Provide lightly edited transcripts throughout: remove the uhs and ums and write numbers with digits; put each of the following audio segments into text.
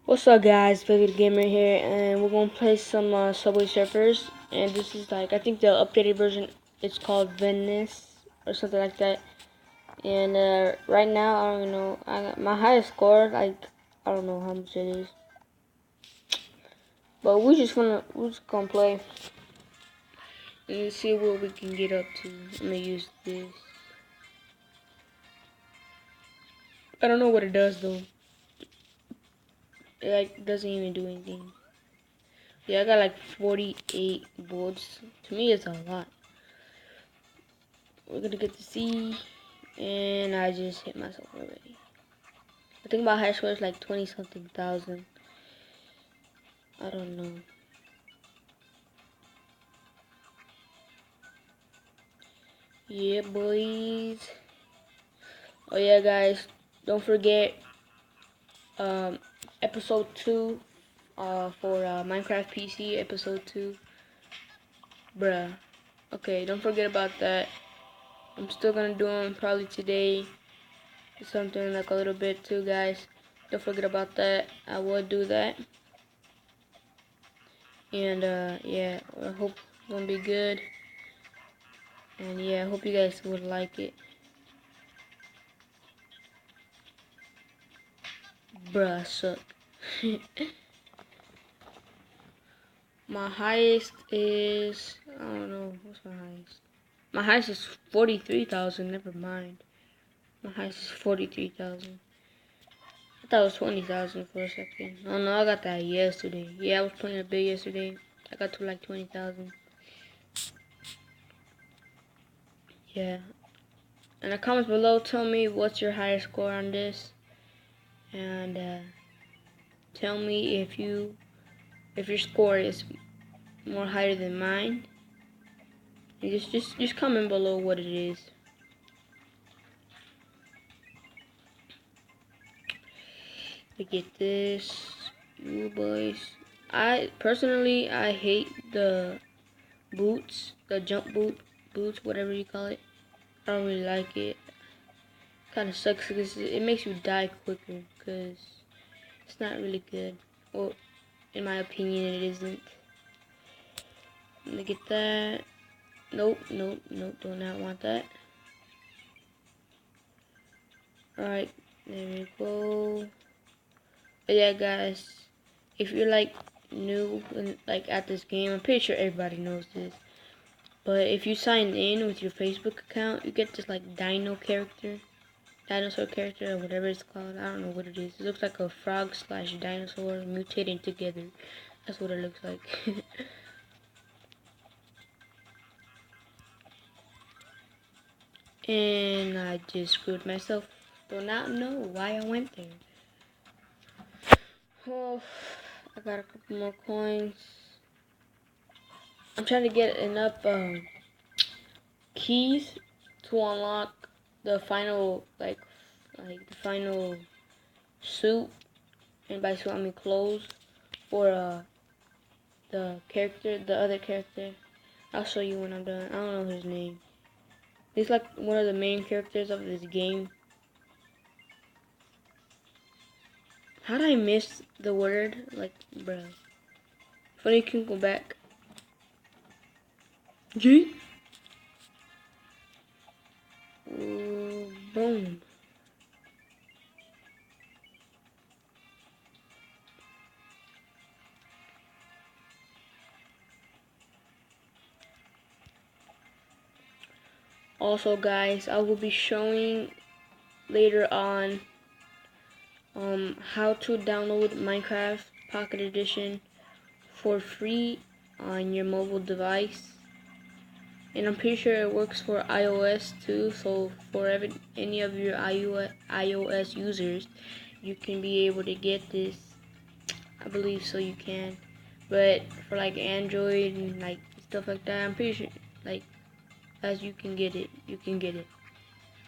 What's up, guys? Favorite Gamer here, and we're gonna play some Subway Surfers. And this is like, I think the updated version. It's called Venice or something like that. And right now, I don't know. I got my highest score, like I don't know how much it is, but we're just gonna play and see what we can get up to. I'm gonna use this. I don't know what it does though. It like doesn't even do anything. Yeah, I got like 48 boards. To me, it's a lot. We're gonna get to see. And I just hit myself already. I think my high score is like 20 something thousand. I don't know. Yeah, boys. Oh yeah, guys. Don't forget um episode 2 for Minecraft PC episode 2. Bruh. Okay, don't forget about that. I'm still gonna do them probably today. Something like a little bit too, guys. Don't forget about that. I will do that. And yeah, I hope it's gonna be good. And yeah, I hope you guys would like it. Bruh, I suck. My highest is, I don't know, what's my highest? My highest is 43,000, never mind. My highest is 43,000. I thought it was 20,000 for a second. Oh no, I got that yesterday. Yeah, I was playing a bit yesterday. I got to like 20,000. Yeah. In the comments below, tell me what's your highest score on this. And tell me if your score is more higher than mine. And just comment below what it is. Look at this, you boys. I personally hate the boots, the jump boots, whatever you call it. I don't really like it. Kind of sucks because it makes you die quicker. Cause it's not really good. Well, in my opinion, it isn't. Look at that. Nope, nope, nope. Do not want that. Alright, there we go. But yeah, guys, if you're like new like at this game, I'm pretty sure everybody knows this. But if you sign in with your Facebook account, you get this like dinosaur character, or whatever it's called. I don't know what it is. It looks like a frog slash dinosaur mutating together. That's what it looks like. And I just screwed myself. Do not know why I went there. Oh, I got a couple more coins. I'm trying to get enough keys to unlock the final the final suit, and by suit I mean clothes for the other character. I'll show you when I'm done. I don't know his name. He's like one of the main characters of this game. How did I miss the word? Like, bruh. Funny, you can go back. G. Boom. Also, guys, I will be showing later on how to download Minecraft Pocket Edition for free on your mobile device. And I'm pretty sure it works for iOS too, so for any of your iOS users, you can be able to get this. I believe so, you can. But for like Android and like stuff like that, I'm pretty sure like as you can get it, you can get it.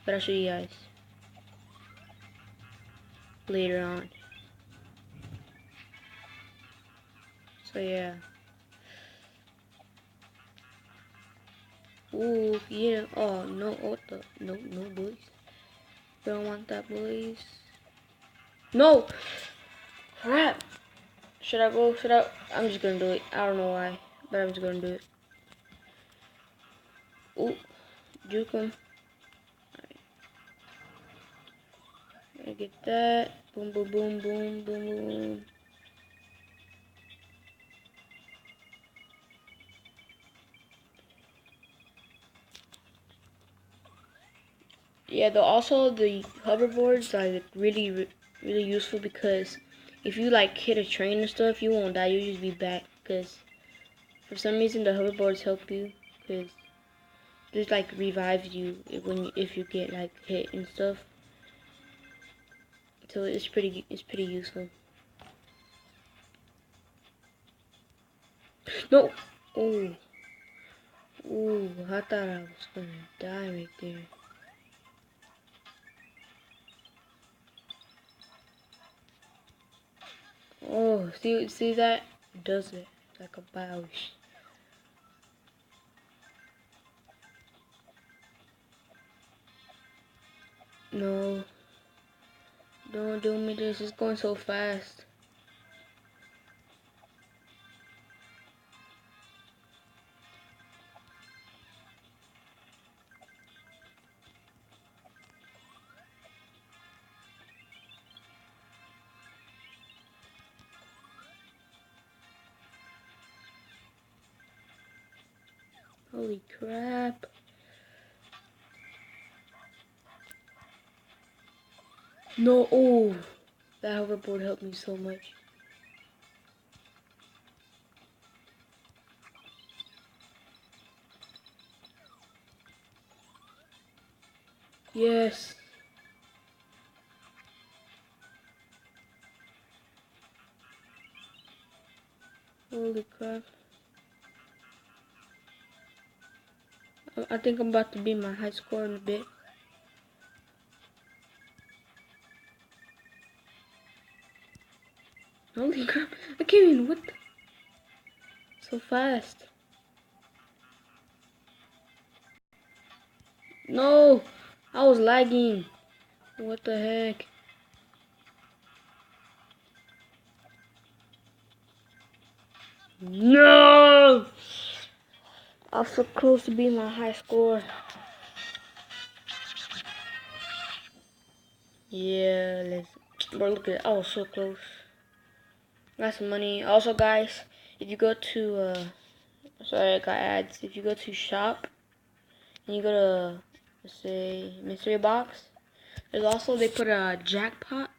But I'll show you guys later on. So yeah. Ooh, yeah. Oh no, what the? No, no, boys. Don't want that, boys. No! Crap! Should I go? Should I? I'm just gonna do it. I don't know why, but I'm just gonna do it. Ooh, juke him. I get that. Boom, boom, boom, boom, boom, boom. Yeah, though also the hoverboards are like really useful because if you like hit a train and stuff, you won't die. You'll just be back because for some reason the hoverboards help you because it like revives you if you get like hit and stuff. So it's pretty useful. No. Oh. Ooh, I thought I was gonna die right there. Oh, see that? It does it like a bounce. No, don't do me this. It's going so fast. Holy crap. No, oh, that hoverboard helped me so much. Yes. Holy crap. I think I'm about to beat my high score in a bit. Holy crap. I can't even, what? So fast. No, I was lagging. What the heck? No! I was so close to being my high score. Yeah, bro, look at it. I was so close. Got some money. Also, guys, if you go to, sorry, I got ads. If you go to shop and you go to, let's say, mystery box, there's also, they put a jackpot.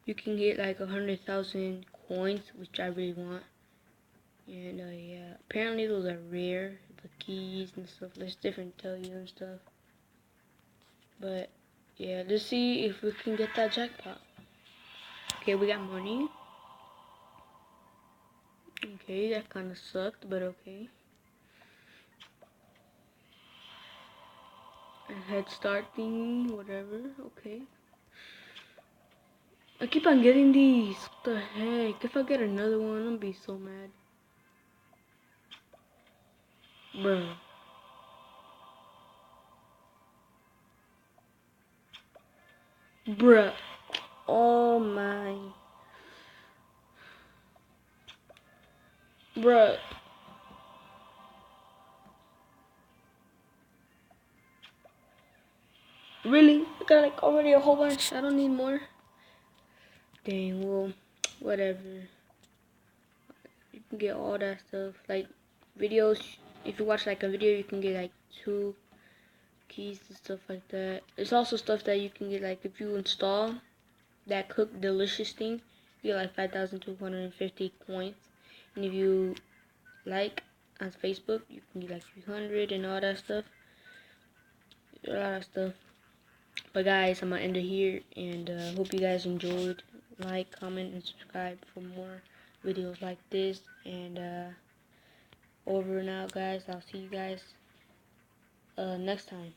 You can get like 100,000 coins, which I really want. And, yeah, apparently those are rare. The keys and stuff. There's different tell you and stuff. But, yeah, let's see if we can get that jackpot. Okay, we got money. Okay, that kind of sucked, but okay. A head start thing, whatever, okay. I keep on getting these. What the heck? If I get another one, I'm gonna be so mad. Bruh. Bruh. Oh my. Bruh. Really? I got like already a whole bunch. I don't need more. Dang, well, whatever. You can get all that stuff. Like, videos. If you watch like a video, you can get like 2 keys and stuff like that. It's also stuff that you can get like if you install that Cook Delicious thing, you get like 5,250 coins. And if you like on Facebook, you can get like 300 and all that stuff. A lot of stuff. But guys, I'm gonna end it here, and hope you guys enjoyed. Like, comment, and subscribe for more videos like this. And over and out, guys. I'll see you guys next time.